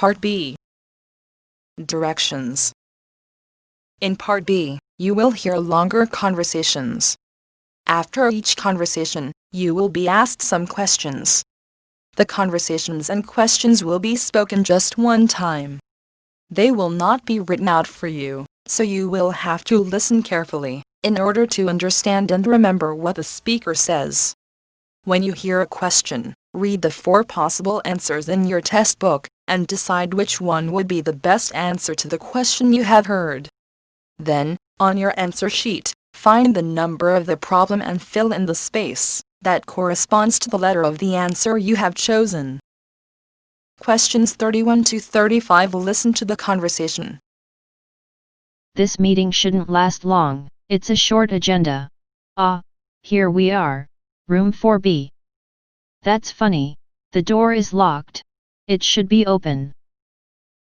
Part B. Directions. In Part B, you will hear longer conversations. After each conversation, you will be asked some questions. The conversations and questions will be spoken just one time. They will not be written out for you, so you will have to listen carefully in order to understand and remember what the speaker says. When you hear a question, read the 4 possible answers in your test book and decide which one would be the best answer to the question you have heard. Then, on your answer sheet, find the number of the problem and fill in the space that corresponds to the letter of the answer you have chosen. Questions 31 to 35. Listen to the conversation. This meeting shouldn't last long, it's a short agenda. Here we are, room 4B. That's funny, the door is locked. It should be open.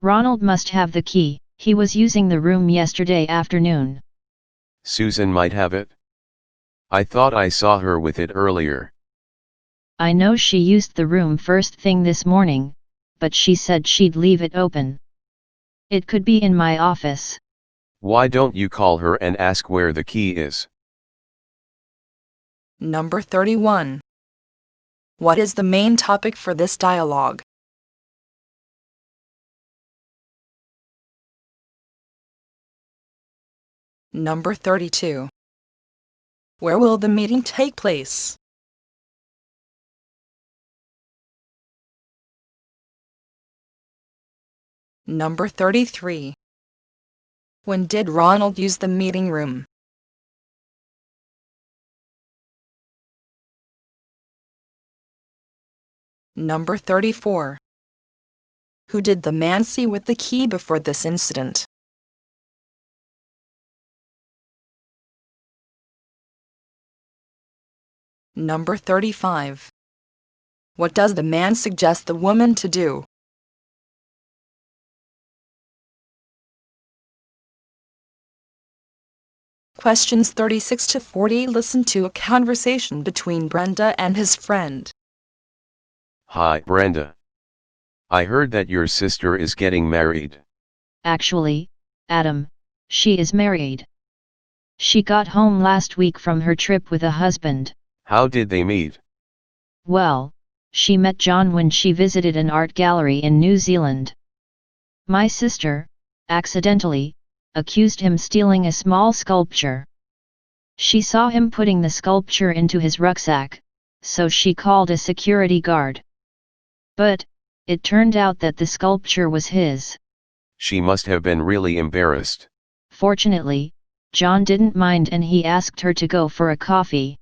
Ronald must have the key, he was using the room yesterday afternoon. Susan might have it. I thought I saw her with it earlier. I know she used the room first thing this morning, but she said she'd leave it open. It could be in my office. Why don't you call her and ask where the key is? Number 31. What is the main topic for this dialogue? Number 32. Where will the meeting take place? Number 33. When did Ronald use the meeting room? Number 34. Who did the man see with the key before this incident? Number 35. What does the man suggest the woman to do? Questions 36 to 40. Listen to a conversation between Brenda and his friend. Hi, Brenda. I heard that your sister is getting married. Actually, Adam, she is married. She got home last week from her trip with a husband. How did they meet? Well, she met John when she visited an art gallery in New Zealand. My sister, accidentally, accused him stealing a small sculpture. She saw him putting the sculpture into his rucksack, so she called a security guard. But, it turned out that the sculpture was his. She must have been really embarrassed. Fortunately, John didn't mind and he asked her to go for a coffee.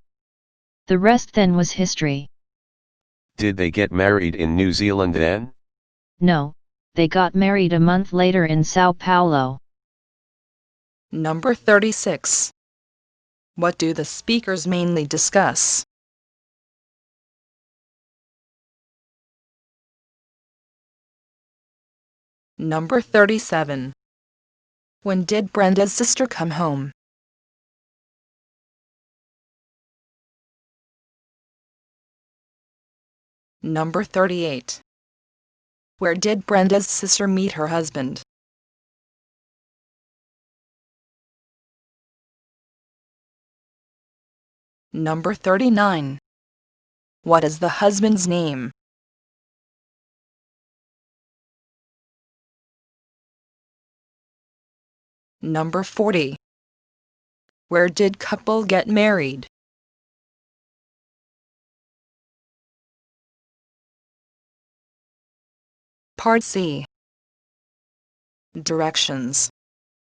The rest then was history. Did they get married in New Zealand then? No, they got married a month later in Sao Paulo. Number 36. What do the speakers mainly discuss? Number 37. When did Brenda's sister come home? Number 38. Where did Brenda's sister meet her husband? Number 39. What is the husband's name? Number 40. Where did couple get married? Part C. Directions.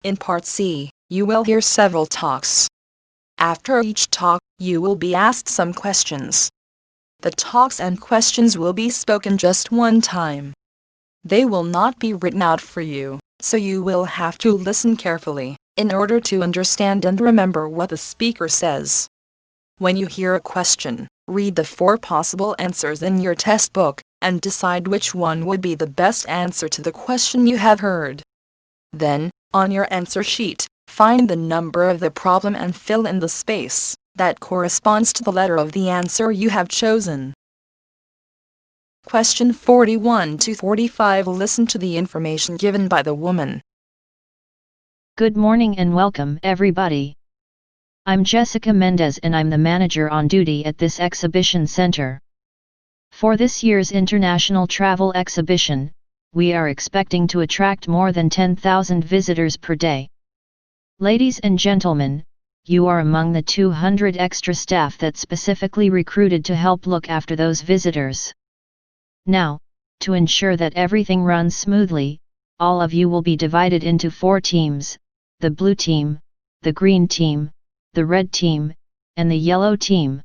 In Part C, you will hear several talks. After each talk, you will be asked some questions. The talks and questions will be spoken just one time. They will not be written out for you, so you will have to listen carefully in order to understand and remember what the speaker says. When you hear a question, read the 4 possible answers in your test book and decide which one would be the best answer to the question you have heard. Then, on your answer sheet, find the number of the problem and fill in the space that corresponds to the letter of the answer you have chosen. Question 41 to 45. Listen to the information given by the woman. Good morning and welcome, everybody. I'm Jessica Mendez and I'm the manager on duty at this exhibition center. For this year's International Travel Exhibition, we are expecting to attract more than 10,000 visitors per day. Ladies and gentlemen, you are among the 200 extra staff that specifically recruited to help look after those visitors. Now, to ensure that everything runs smoothly, all of you will be divided into 4 teams: the blue team, the green team, the red team, and the yellow team.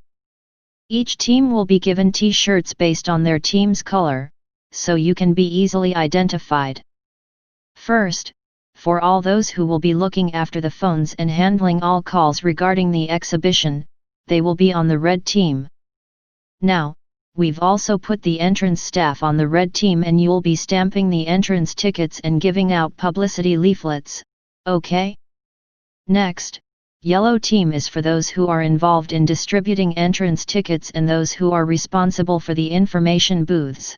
Each team will be given t-shirts based on their team's color, so you can be easily identified. First, for all those who will be looking after the phones and handling all calls regarding the exhibition, they will be on the red team. Now, we've also put the entrance staff on the red team and you'll be stamping the entrance tickets and giving out publicity leaflets, okay? Next, yellow team is for those who are involved in distributing entrance tickets and those who are responsible for the information booths.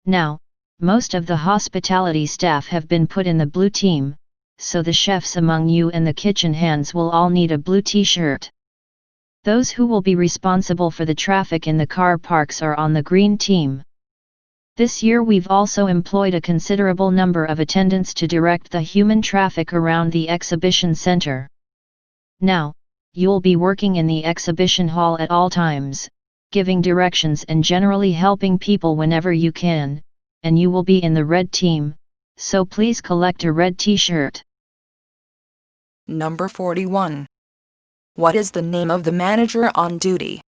Now, most of the hospitality staff have been put in the blue team, so the chefs among you and the kitchen hands will all need a blue t-shirt. Those who will be responsible for the traffic in the car parks are on the green team. This year we've also employed a considerable number of attendants to direct the human traffic around the exhibition center. Now, you'll be working in the exhibition hall at all times, giving directions and generally helping people whenever you can, and you will be in the red team, so please collect a red t-shirt. Number 41. What is the name of the manager on duty?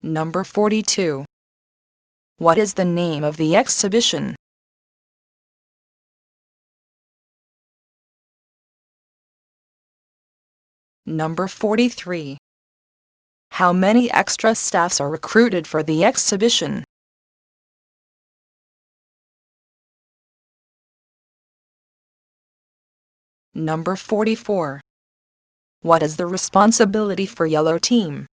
Number 42. What is the name of the exhibition? Number 43. How many extra staffs are recruited for the exhibition? Number 44. What is the responsibility for yellow team?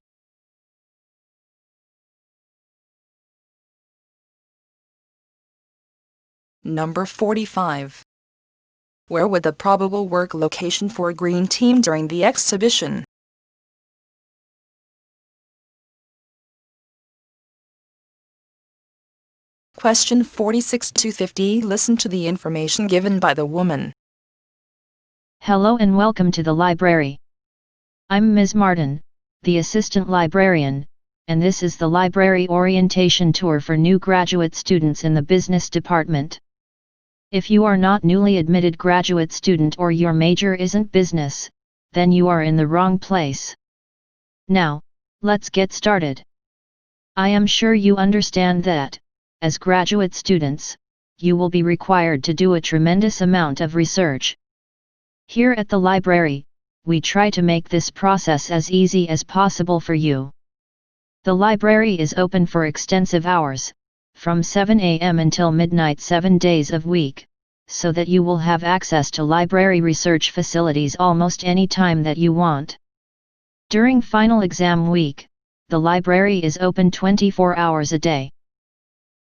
Number 45. Where would the probable work location for green team during the exhibition? Question 46 to 50. Listen to the information given by the woman. Hello and welcome to the library. I'm Ms. Martin, the assistant librarian, and this is the library orientation tour for new graduate students in the business department. If you are not newly admitted graduate student or your major isn't business, then you are in the wrong place. Now, let's get started. I am sure you understand that, as graduate students, you will be required to do a tremendous amount of research. Here at the library, we try to make this process as easy as possible for you. The library is open for extensive hours, from 7 a.m. until midnight 7 days a week, so that you will have access to library research facilities almost any time that you want. During final exam week, the library is open 24 hours a day.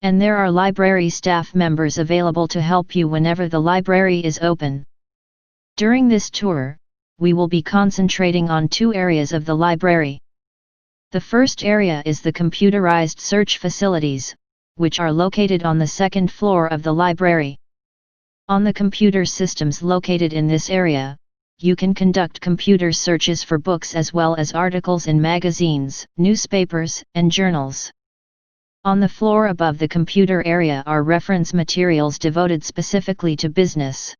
And there are library staff members available to help you whenever the library is open. During this tour, we will be concentrating on 2 areas of the library. The first area is the computerized search facilities, which are located on the 2nd floor of the library. On the computer systems located in this area, you can conduct computer searches for books as well as articles in magazines, newspapers, and journals. On the floor above the computer area are reference materials devoted specifically to business.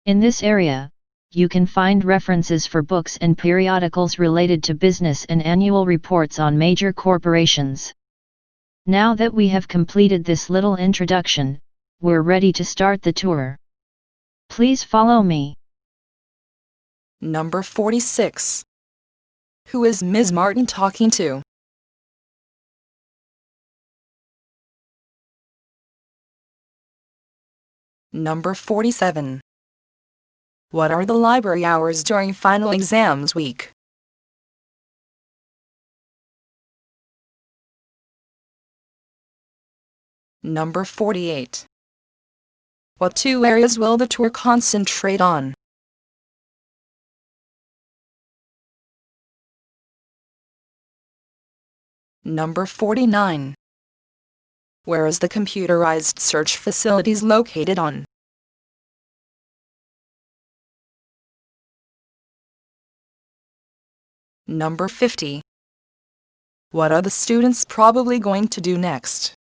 In this area, you can find references for books and periodicals related to business and annual reports on major corporations. Now that we have completed this little introduction, we're ready to start the tour. Please follow me. Number 46. Who is Ms. Martin talking to? Number 47. What are the library hours during final exams week? Number 48. What two areas will the tour concentrate on? Number 49. Where is the computerized search facilities located on? Number 50. What are the students probably going to do next?